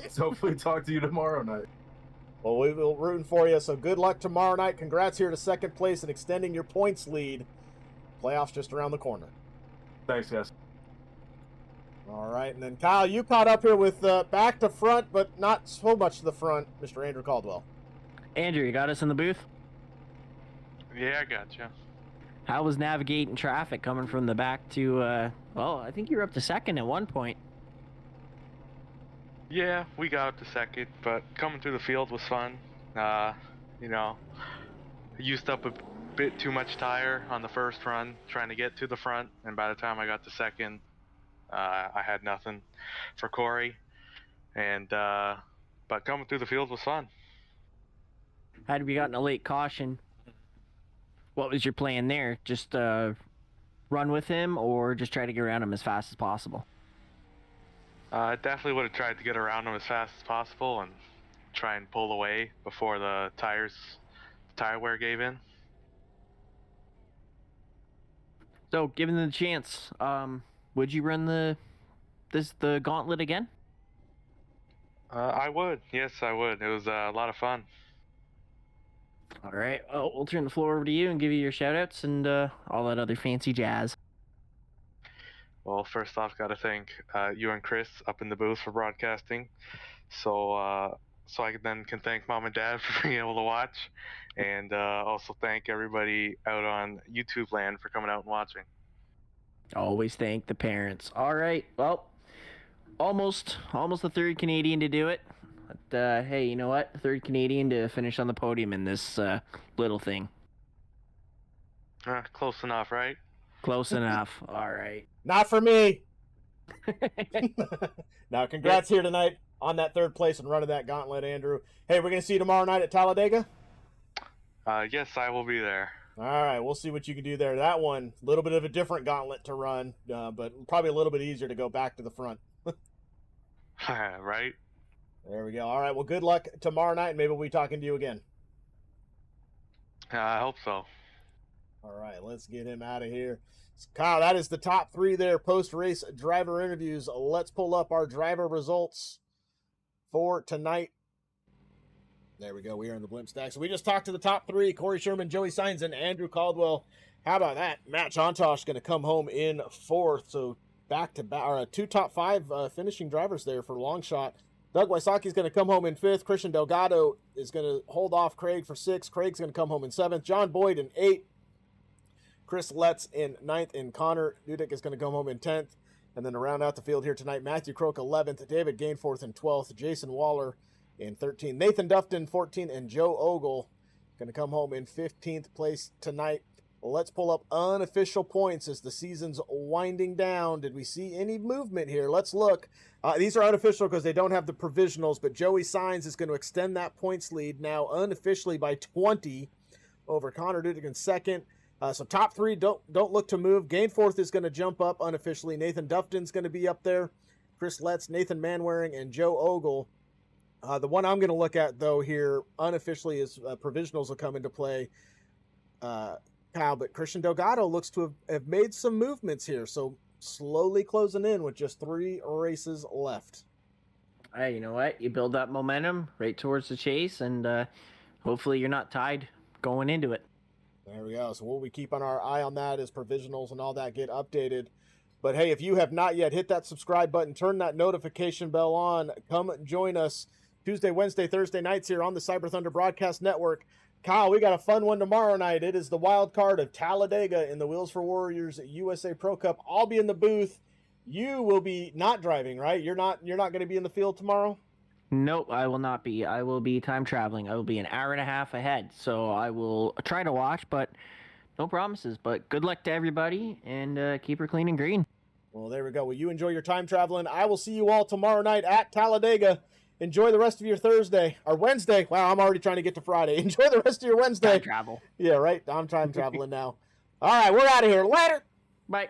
So hopefully talk to you tomorrow night. Well, we will rooting for you, so good luck tomorrow night. Congrats here to second place and extending your points lead. Playoffs just around the corner. Thanks, guys. All right, and then Kyle, you caught up here with back to front, but not so much to the front, Mr. Andrew Caldwell. Andrew, you got us in the booth? Yeah, I got you. How was navigating traffic coming from the back to, well, I think you were up to second at one point. Yeah, we got up to second, but coming through the field was fun. You know, used up a bit too much tire on the first run trying to get to the front, and by the time I got to second, I had nothing for Corey. And but coming through the field was fun. Had we gotten a late caution, what was your plan there? Just run with him or just try to get around him as fast as possible? I definitely would have tried to get around him as fast as possible and try and pull away before the tire wear gave in. So, given the chance, would you run the gauntlet again? I would. Yes, I would. It was a lot of fun. All right. Well, we'll turn the floor over to you and give you your shout-outs and all that other fancy jazz. Well, first off, got to thank you and Chris up in the booth for broadcasting. So I can thank Mom and Dad for being able to watch, and also thank everybody out on YouTube land for coming out and watching. Always thank the parents. All right. Well, almost the third Canadian to do it. But hey, you know what? Third Canadian to finish on the podium in this little thing. Close enough, right? Close enough. All right. Not for me. Now, congrats here tonight on that third place and running that gauntlet, Andrew. Hey, we're going to see you tomorrow night at Talladega? Yes, I will be there. All right, we'll see what you can do there. That one, a little bit of a different gauntlet to run, but probably a little bit easier to go back to the front. Right? There we go. All right, well, good luck tomorrow night, and maybe we'll be talking to you again. I hope so. All right, let's get him out of here. So, Kyle, that is the top 3 there, post-race driver interviews. Let's pull up our driver results for tonight. There we go. We are in the blimp stack. So we just talked to the top 3, Corey Sherman, Joey Sainz, and Andrew Caldwell. How about that? Matt Jontosh going to come home in 4th. So back-to-back, or 2 top 5 finishing drivers there for long shot. Doug Wysocki is going to come home in 5th. Christian Delgado is going to hold off Craig for 6th. Craig's going to come home in 7th. John Boyd in 8th. Chris Letts in 9th, and Connor Dudek is going to come home in 10th. And then to round out the field here tonight, Matthew Croak 11th, David Gainforth in 12th, Jason Waller in 13th, Nathan Dufton 14th, and Joe Ogle going to come home in 15th place tonight. Let's pull up unofficial points as the season's winding down. Did we see any movement here? Let's look. These are unofficial because they don't have the provisionals, but Joey Sainz is going to extend that points lead now unofficially by 20 over Connor Dudek in 2nd. So top 3 don't look to move. Gainforth is going to jump up unofficially. Nathan Dufton's going to be up there. Chris Letts, Nathan Manwaring, and Joe Ogle. The one I'm going to look at, though, here unofficially is provisionals will come into play, Kyle. But Christian Delgado looks to have made some movements here. So slowly closing in with just 3 races left. Hey, you know what? You build that momentum right towards the chase, and hopefully you're not tied going into it. There we go. So we'll be keeping our eye on that as provisionals and all that get updated. But hey, if you have not yet, hit that subscribe button, turn that notification bell on. Come join us Tuesday, Wednesday, Thursday nights here on the Cyber Thunder Broadcast Network. Kyle, we got a fun one tomorrow night. It is the wild card of Talladega in the Wheels for Warriors USA Pro Cup. I'll be in the booth. You will be not driving, right? You're not going to be in the field tomorrow? Nope, I will not be. I will be time traveling. I will be an hour and a half ahead. So I will try to watch, but no promises. But good luck to everybody, and keep her clean and green. Well, there we go. Well, you enjoy your time traveling. I will see you all tomorrow night at Talladega. Enjoy the rest of your Thursday or Wednesday. Wow, I'm already trying to get to Friday. Enjoy the rest of your Wednesday. Time travel. Yeah, right. I'm time traveling now. All right, we're out of here. Later. Bye.